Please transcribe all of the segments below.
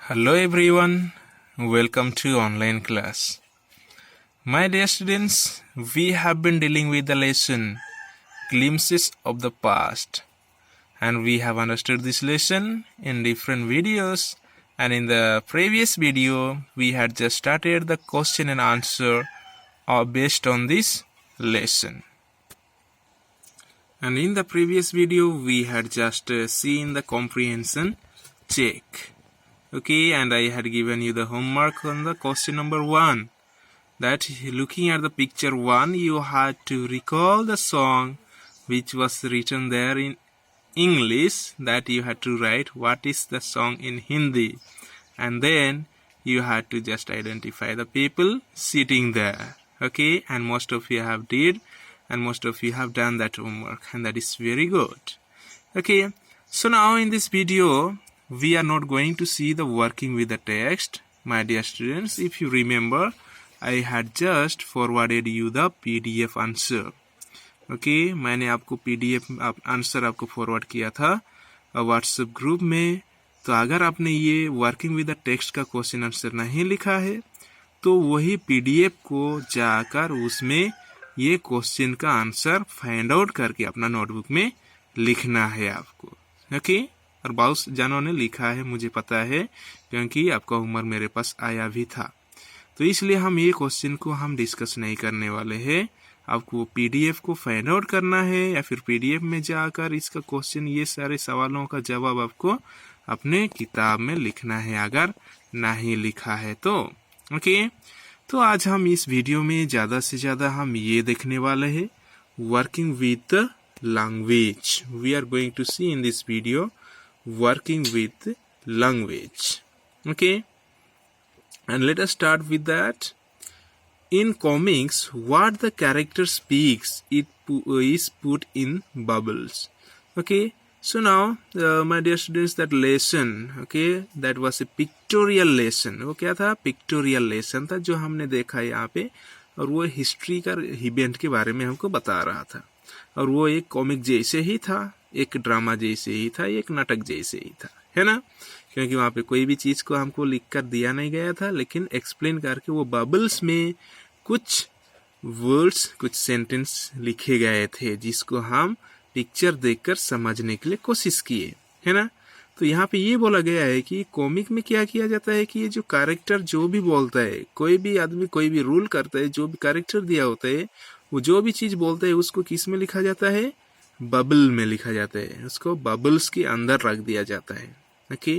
Hello everyone, welcome to online class. My dear students, we have been dealing with the lesson Glimpses of the Past, and we have understood this lesson in different videos, and in the previous video we had just started the question and answer based on this lesson. And in the previous video we had just seen the comprehension check. Okay, and I had given you the homework on the question number 1. That looking at the picture 1, you had to recall the song which was written there in English. That you had to write what is the song in Hindi. And then you had to just identify the people sitting there. Okay, and most of you have did, and most of you have done that homework, and that is very good. Okay, so now in this video, we are not going to see the working with the text. My dear students, if you remember, I had just forwarded you the PDF answer. Okay, मैंने आपको PDF answer आपको forward किया था WhatsApp group में. तो अगर आपने ये वर्किंग विद द टेक्स्ट का क्वेश्चन आंसर नहीं लिखा है तो वही PDF को जाकर उसमें ये क्वेश्चन का आंसर फाइंड आउट करके अपना नोटबुक में लिखना है आपको. ओके, और बहुत जनों ने लिखा है, मुझे पता है, क्योंकि आपका होमवर्क मेरे पास आया भी था. तो इसलिए हम ये क्वेश्चन को हम डिस्कस नहीं करने वाले हैं. आपको PDF को फाइंड आउट करना है या फिर PDF में जाकर इसका क्वेश्चन, ये सारे सवालों का जवाब आपको अपने किताब में लिखना है अगर नहीं लिखा है तो. ओके, तो आज हम इस वीडियो में ज़्यादा से ज़्यादा हम ये देखने वाले हैं working with language. We are going to see in this video working with language. Okay, and let us start with that. In comics, what the character speaks, is put in bubbles. Okay, so now my dear students, that lesson, okay, that was a pictorial lesson. वो क्या था? Pictorial lesson था जो हमने देखा यहाँ पे, और वो हिस्ट्री का इवेंट के बारे में हमको बता रहा था, और वो एक कॉमिक जैसे ही था, एक ड्रामा जैसे ही था, एक नाटक जैसे ही था, है ना, क्योंकि वहाँ पे कोई भी चीज़ को हमको लिख कर दिया नहीं गया था, लेकिन एक्सप्लेन करके वो बबल्स में कुछ वर्ड्स, कुछ सेंटेंस लिखे गए थे जिसको हम पिक्चर देखकर समझने के लिए कोशिश किए, है ना. तो यहाँ पे ये बोला गया है कि कॉमिक में क्या किया जाता है कि ये जो कैरेक्टर जो भी बोलता है, कोई भी आदमी कोई भी रूल करता है, जो भी कैरेक्टर दिया होता है, वो जो भी चीज़ बोलता है उसको किस में लिखा जाता है? बबल में लिखा जाता है. उसको बबल्स के अंदर रख दिया जाता है. ओके,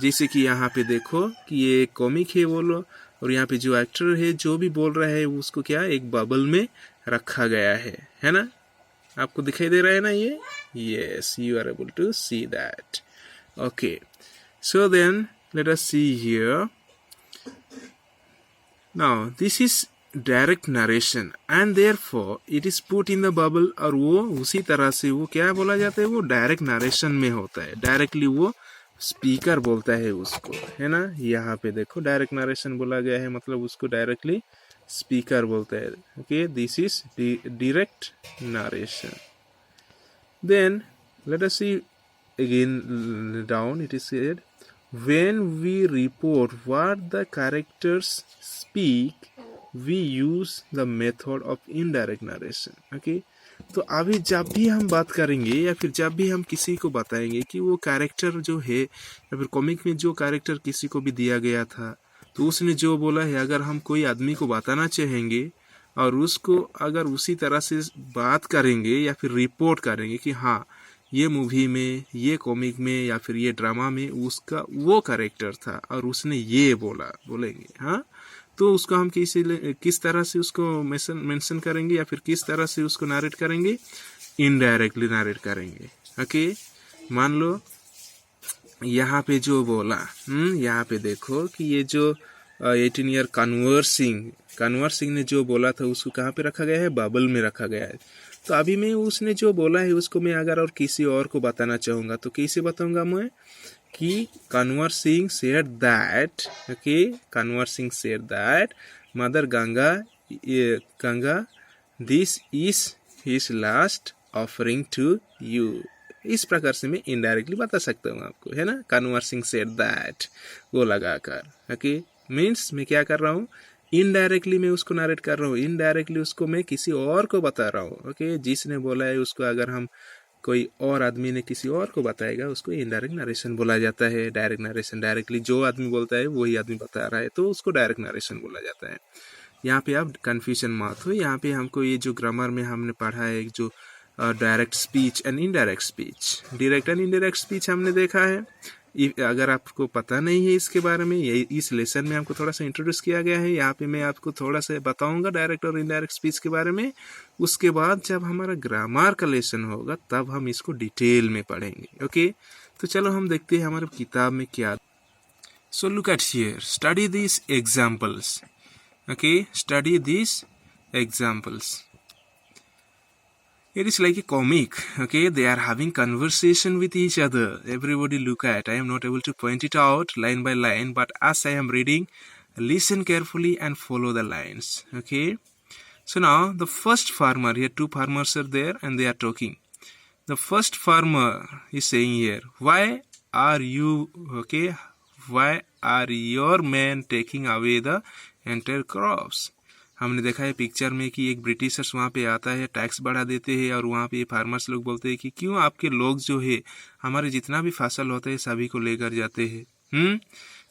जैसे कि यहाँ पे देखो कि ये कॉमिक है बोलो, और यहाँ पे जो एक्टर है जो भी बोल रहा है उसको क्या एक बबल में रखा गया है ना. आपको दिखाई दे रहा है ना ये? Yes, you are able to see that. Okay, so then let us see here. Now this is direct narration and therefore it is put in the bubble. और वो उसी तरह से वो क्या बोला जाता है, वो डायरेक्ट नरेशन में होता है. डायरेक्टली वो स्पीकर बोलता है उसको, है ना. यहाँ पे देखो डायरेक्ट नरेशन बोला गया है, मतलब उसको डायरेक्टली स्पीकर बोलता है. Okay, this is direct narration. Then let us see again down. It is said when we report what the characters speak, we use the method of indirect narration. Okay, तो अभी जब भी हम बात करेंगे या फिर जब भी हम किसी को बताएंगे कि वो कैरेक्टर जो है, या फिर कॉमिक में जो कैरेक्टर किसी को भी दिया गया था, तो उसने जो बोला है, अगर हम कोई आदमी को बताना चाहेंगे और उसको अगर उसी तरह से बात करेंगे या फिर रिपोर्ट करेंगे कि हाँ ये मूवी में, ये कॉमिक में या फिर ये ड्रामा में उसका वो कैरेक्टर था और उसने ये बोलेंगे, हाँ, तो उसको हम किस तरह से उसको मेंशन करेंगे या फिर किस तरह से उसको नरेट करेंगे? इनडायरेक्टली नरेट करेंगे. ओके, मान लो यहाँ पे जो बोला, यहाँ पे देखो कि ये जो 18 ईयर कन्वर सिंह ने जो बोला था उसको कहाँ पे रखा गया है? बबल में रखा गया है. तो अभी मैं उसने जो बोला है उसको मैं अगर और किसी और को बताना चाहूँगा तो कैसे बताऊँगा मैं कि Kanwar Singh said that. Okay, Kanwar Singh said that mother Ganga this is his last offering to you. इस प्रकार से मैं इनडायरेक्टली बता सकता हूँ आपको, है ना। कन्वर सिंह सेड दैट, वो लगाकर, ओके। मीन्स मैं क्या कर रहा हूँ, इनडायरेक्टली मैं उसको नरेट कर रहा हूँ, इनडायरेक्टली उसको मैं किसी और को बता रहा हूँ, ओके। जिसने बोला है उसको अगर हम कोई और आदमी ने किसी और को बताएगा उसको इनडायरेक्ट नरेशन बोला जाता है। डायरेक्ट नरेशन, डायरेक्टली जो आदमी बोलता है वही आदमी बता रहा है तो उसको डायरेक्ट नरेशन बोला जाता है। यहाँ पे आप कन्फ्यूजन मत हो। यहाँ पे हमको ये जो ग्रामर में हमने पढ़ा है, जो direct speech and indirect speech, direct and indirect speech हमने देखा है। अगर आपको पता नहीं है इसके बारे में, ये इस लेसन में हमको थोड़ा सा इंट्रोड्यूस किया गया है। यहाँ पे मैं आपको थोड़ा सा बताऊंगा डायरेक्ट और इनडायरेक्ट स्पीच के बारे में। उसके बाद जब हमारा ग्रामर का लेसन होगा तब हम इसको डिटेल में पढ़ेंगे, ओके। तो चलो हम देखते हैं हमारे किताब में क्या। So look at here, study this examples, okay, study these examples. It is like a comic, okay. They are having conversation with each other. Everybody look at, I am not able to point it out line by line, but as I am reading, listen carefully and follow the lines, okay. So now the first farmer, here two farmers are there and they are talking. The first farmer is saying here, why are you, okay, why are your men taking away the entire crops. हमने देखा है picture में कि एक Britishers वहाँ पे आता है, टैक्स बढ़ा देते हैं और वहाँ पे फार्मर्स लोग बोलते हैं कि क्यों आपके लोग जो है हमारे जितना भी फसल होता है सभी को लेकर जाते हैं।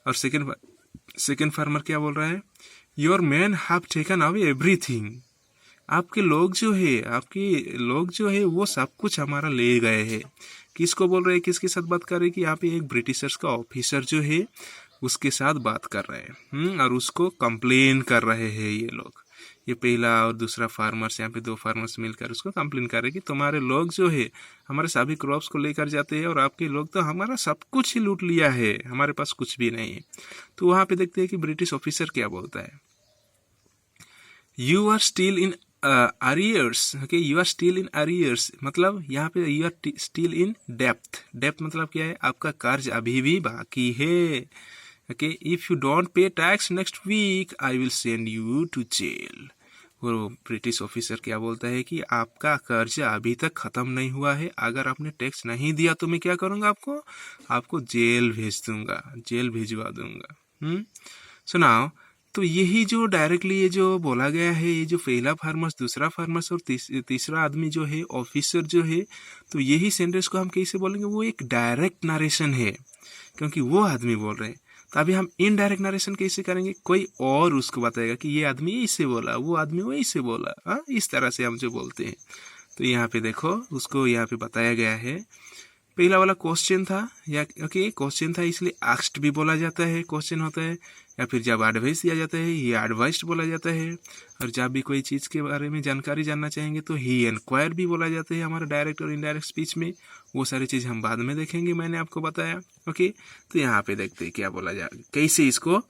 और सेकंड फार्मर क्या बोल रहा है, your man have taken away everything. आपके लोग जो है वो सब कुछ हमारा ले गए हैं। किसको बोल रहे हैं, किसके साथ बात कर रहे हैं कि यहाँ पे एक ब्रिटिशर्स का ऑफिसर जो है उसके साथ बात कर रहे हैं और उसको कंप्लेन कर रहे हैं ये लोग। ये पहला और दूसरा फार्मर्स, यहाँ पे दो फार्मर्स मिलकर उसको कंप्लेन कर रहे हैं कि तुम्हारे लोग जो है हमारे सभी क्रॉप्स को लेकर जाते हैं और आपके लोग तो हमारा सब कुछ ही लूट लिया है, हमारे पास कुछ भी नहीं है। तो वहाँ पे देखते हैं कि ब्रिटिश ऑफिसर क्या बोलता है, you are still in arrears, okay, you are still in arrears, मतलब यहाँ पे you are still in depth. Depth मतलब क्या है, आपका कर्ज अभी भी बाकी है, okay. If you don't pay tax next week I will send you to jail. वो ब्रिटिश ऑफिसर क्या बोलता है कि आपका कर्ज अभी तक खत्म नहीं हुआ है, अगर आपने टैक्स नहीं दिया तो मैं क्या करूँगा, आपको जेल भेज दूंगा, जेल भिजवा दूंगा। सुनाओ, तो यही जो डायरेक्टली ये जो बोला गया है, ये जो पहला फार्मर्स, दूसरा फार्मर्स और तीसरा आदमी जो है ऑफिसर जो है, तो यही सेंटेंस को हम कैसे बोलेंगे, वो एक डायरेक्ट नरेशन है क्योंकि वो आदमी बोल रहे हैं। तो अभी हम इनडायरेक्ट नरेशन कैसे करेंगे, कोई और उसको बताएगा कि ये आदमी इससे बोला, वो आदमी वैसे बोला, हाँ, इस तरह से हम जो बोलते हैं। तो यहाँ पे देखो उसको यहाँ पे बताया गया है। पहला वाला क्वेश्चन था, या ओके क्वेश्चन था इसलिए आस्क्ड भी बोला जाता है, क्वेश्चन होता है। या फिर जब एडवाइस दिया जाता है ये एडवाइस्ड बोला जाता है। और जब भी कोई चीज़ के बारे में जानकारी जानना चाहेंगे तो ही एनक्वायर भी बोला जाता है हमारा डायरेक्ट और इनडायरेक्ट स्पीच में। वो सारी चीज़ हम बाद में देखेंगे, मैंने आपको बताया, ओके। तो यहाँ पे देखते हैं क्या बोला जाए, कैसे इसको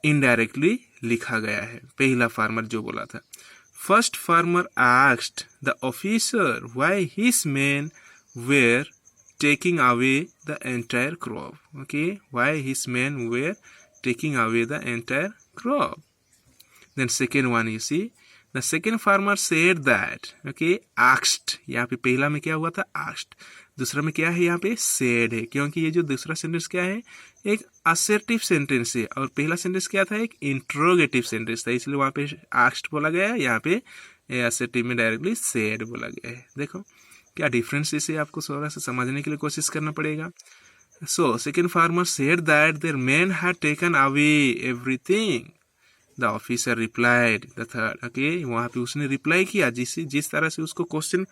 इनडायरेक्टली लिखा गया है। पहला फार्मर जो बोला था, first farmer asked the officer why his men were taking away the entire crop, okay, why his men were taking away the entire crop. Then second one, you see, the second farmer said that, okay, asked, यहाँ पे पहला में क्या हुआ था, asked, दूसरा में क्या है, यहाँ पे said है, क्योंकि ये जो दूसरा सेंटेंस क्या है, एक assertive सेंटेंस है और पहला सेंटेंस क्या था, एक interrogative सेंटेंस था, इसलिए वहाँ पे asked बोला गया है, यहाँ पे assertive में डायरेक्टली said बोला गया है। देखो क्या डिफरेंस, इसे आपको थोड़ा सा समझने के लिए कोशिश करना पड़ेगा। So second farmer said that their man had taken away everything, the officer replied the third, okay, वहाँ पे उसने रिप्लाई किया जिस तरह से उसको क्वेश्चन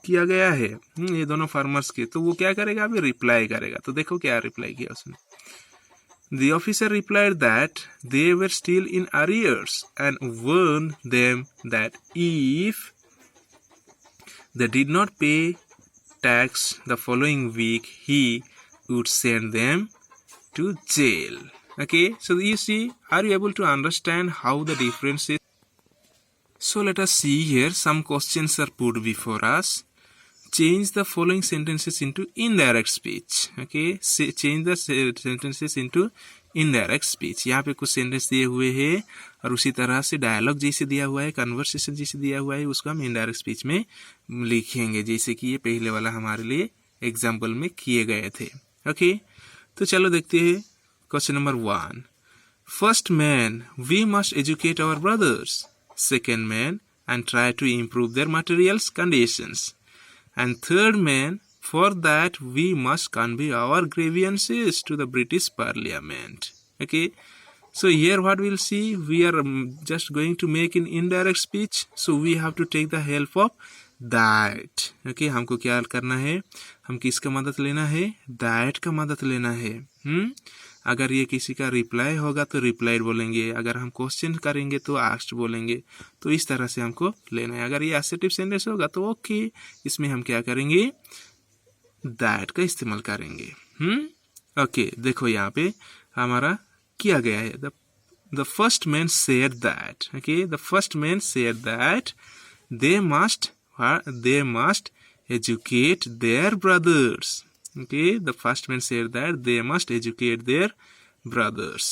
किया गया है ये दोनों फार्मर्स के, तो वो क्या करेगा, अभी रिप्लाई करेगा। तो देखो क्या रिप्लाई किया उसने, the officer replied that they were still in arrears and warned them that if they did not pay tax the following week, he would send them to jail. Okay, so you see, are you able to understand how the difference is? So let us see here, some questions are put before us. Change the following sentences into indirect speech. Okay, change the sentences into indirect speech. यहाँ पे कुछ sentence दिए हुए हैं और उसी तरह से डायलॉग जैसे दिया हुआ है, कन्वर्सेशन जैसे दिया हुआ है, उसको हम इनडायरेक्ट स्पीच में लिखेंगे। जैसे कि ये पहले वाला हमारे लिए एग्जाम्पल में किए गए थे। ओके, तो चलो देखते हैं question number 1. First man, we must educate our brothers. Second man, and try to improve their material conditions. And third man, for that we must convey our grievances to the British Parliament. Okay, so here what we'll see, we are just going to make an indirect speech, so we have to take the help of that. Okay, हमको क्या करना है, हम किसका मदद लेना है, that का मदद लेना है. अगर ये किसी का रिप्लाई होगा तो रिप्लाइड बोलेंगे, अगर हम क्वेश्चन करेंगे तो आस्क्ड बोलेंगे. तो इस तरह से हमको लेना है. अगर ये असर्टिव सेंटेंस होगा तो ओके, इसमें हम क्या करेंगे, दैट का इस्तेमाल करेंगे. ओके, देखो यहाँ पे हमारा किया गया है. The first man said that. Okay, the first man said that they must educate their brothers. Okay, the first man said that they must educate their brothers.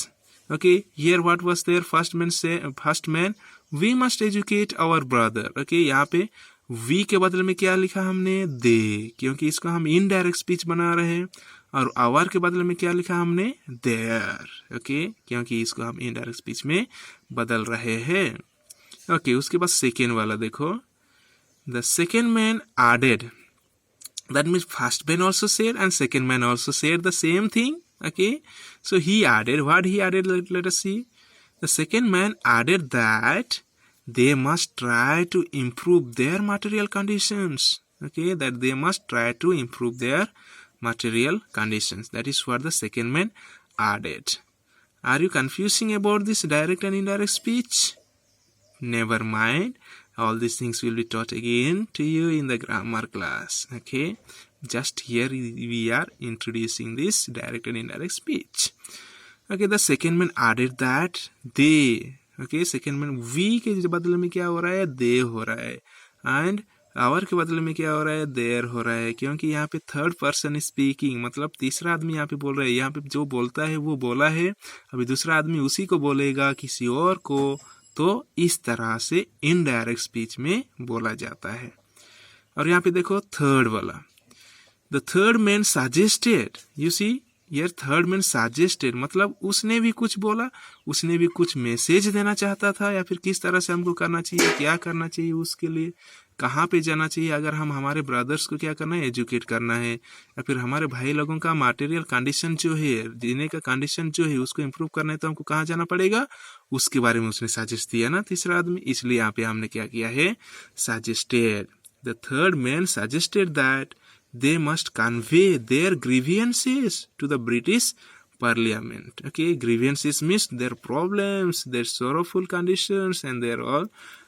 Okay, here what was their first man, we must educate our brother. Okay, यहाँ पे we के बदले में क्या लिखा हमने, they, क्योंकि इसको हम इनडायरेक्ट स्पीच बना रहे हैं. और our के बदले में क्या लिखा हमने, their. Okay, क्योंकि इसको हम इनडायरेक्ट स्पीच में बदल रहे हैं. Okay, उसके बाद सेकेंड वाला देखो, the second man added. That means first man also said and second man also said the same thing. Okay, so he added, what he added, let us see. The second man added that they must try to improve their material conditions. Okay, that they must try to improve their material conditions. That is what the second man added. Are you confusing about this direct and indirect speech? Never mind. All these things will be taught again to you in the grammar class. Okay, just here we are introducing this direct and indirect speech. Okay, the second man added that they. Okay, second man we के बदले में क्या हो रहा है, they हो रहा है, and our के बदले में क्या हो रहा है, their हो रहा है, क्योंकि यहाँ पे थर्ड पर्सन स्पीकिंग, मतलब तीसरा आदमी यहाँ पे बोल रहा है. यहाँ पे जो बोलता है वो बोला है, अभी दूसरा आदमी उसी को बोलेगा किसी और को. तो इस तरह से इनडायरेक्ट स्पीच में बोला जाता है. और यहाँ पे देखो थर्ड वाला, the third man suggested. You see, ये थर्ड मैन सजेस्टेड मतलब उसने भी कुछ बोला, उसने भी कुछ मैसेज देना चाहता था, या फिर किस तरह से हमको करना चाहिए, क्या करना चाहिए, उसके लिए कहाँ पे जाना चाहिए. अगर हम हमारे ब्रदर्स को क्या करना है, एजुकेट करना है, या फिर हमारे भाई लोगों का मटेरियल कंडीशन जो है, जीने का कंडीशन जो है, उसको इम्प्रूव करना है, तो हमको कहाँ जाना पड़ेगा, उसके बारे में उसने सजेस्ट दिया ना तीसरा आदमी. इसलिए यहाँ पे हमने क्या किया है, suggested. The third man suggested that they must convey their grievances to the British Parliament. Okay, grievances means their problems, their sorrowful conditions and their all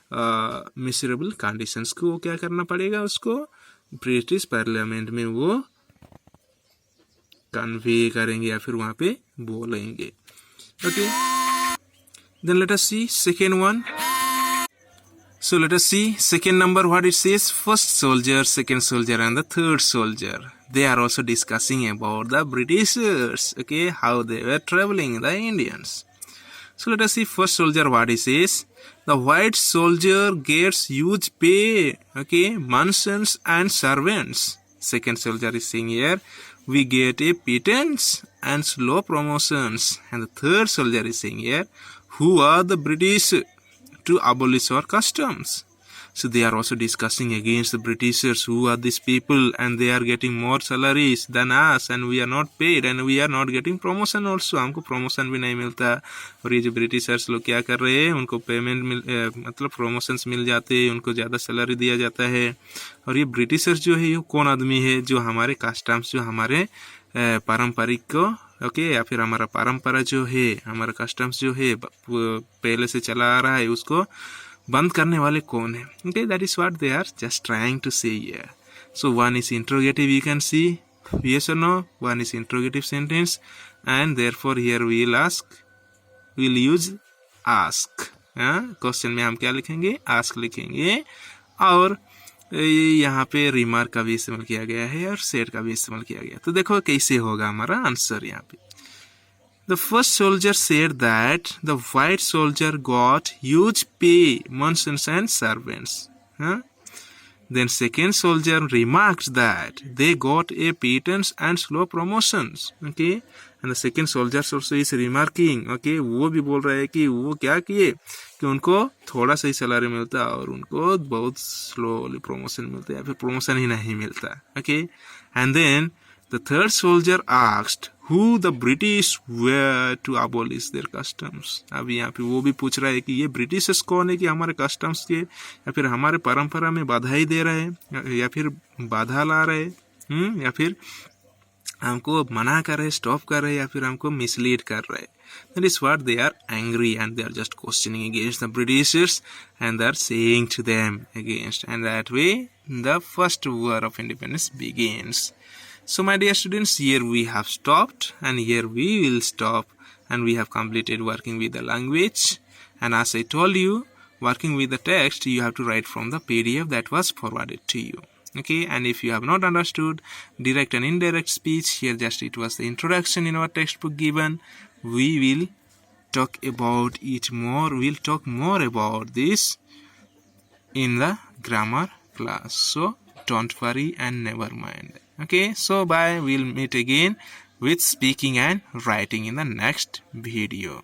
miserable conditions को क्या करना पड़ेगा, उसको ब्रिटिश पार्लियामेंट में वो कन्वे करेंगे या फिर वहां पे बोलेंगे. Okay, then let us see second one. So let us see second number what it says. First soldier, second soldier and the third soldier, they are also discussing about the Britishers. Okay, how they were traveling, the Indians. So let us see first soldier what he says. The white soldier gets huge pay. Okay, mansions and servants. Second soldier is saying here, we get a pittance and slow promotions. And the third soldier is saying here, who are the British to abolish our customs? So they are also discussing against the Britishers, who are these people, and they are getting more salaries than us, and we are not paid, and we are not getting promotion also. हमको promotion भी नहीं मिलता. और ये जो Britishers लोग क्या कर रहे हैं, उनको पेमेंट मतलब promotions मिल जाते हैं, उनको ज़्यादा सैलरी दिया जाता है. और ये Britishers जो है, ये कौन आदमी है, जो हमारे कस्टम्स, जो हमारे पारंपरिक को, ओके, या फिर हमारा परंपरा जो है, हमारा कस्टम्स जो है पहले से चला आ रहा है, उसको बंद करने वाले कौन है. Okay, that is what they are just trying to say here. So one is interrogative, you can see yes or no, one is interrogative sentence, and therefore here we will use ask. Question में हम क्या लिखेंगे, ask लिखेंगे. और यहाँ पे remark का भी इस्तेमाल किया गया है और सेट का भी इस्तेमाल किया गया. तो देखो कैसे होगा हमारा आंसर यहाँ पे. The first soldier said that the white soldier got huge pay, mansions and servants. Then second soldier remarked that they got a pittance and slow promotions. Okay, and the second soldier also is remarking. Okay, वो भी बोल रहा है कि वो क्या किए कि उनको थोड़ा सा ही सैलरी मिलता और उनको बहुत स्लोली प्रमोशन मिलता या फिर प्रमोशन ही नहीं मिलता. Okay, and then the third soldier asked who the British were to abolish their customs. अब यहाँ पे वो भी पूछ रहा है कि ये ब्रिटिशर्स कौन है कि हमारे कस्टम्स के या फिर हमारे परंपरा में बाधा ही दे रहे हैं या फिर बाधा ला रहे या फिर हमको मना कर रहे, स्टॉप कर रहे या फिर हमको मिसलीड कर रहे. That is what they are angry and they are just questioning against the Britishers and they are saying to them against, and that way the first war of independence begins. So my dear students, here we have stopped and here we will stop, and we have completed working with the language. And as I told you, working with the text you have to write from the PDF that was forwarded to you. Okay, and if you have not understood direct and indirect speech, here just it was the introduction in our textbook given. We will talk about it more. We'll talk more about this in the grammar class. So don't worry and never mind. Okay, so bye. We'll meet again with speaking and writing in the next video.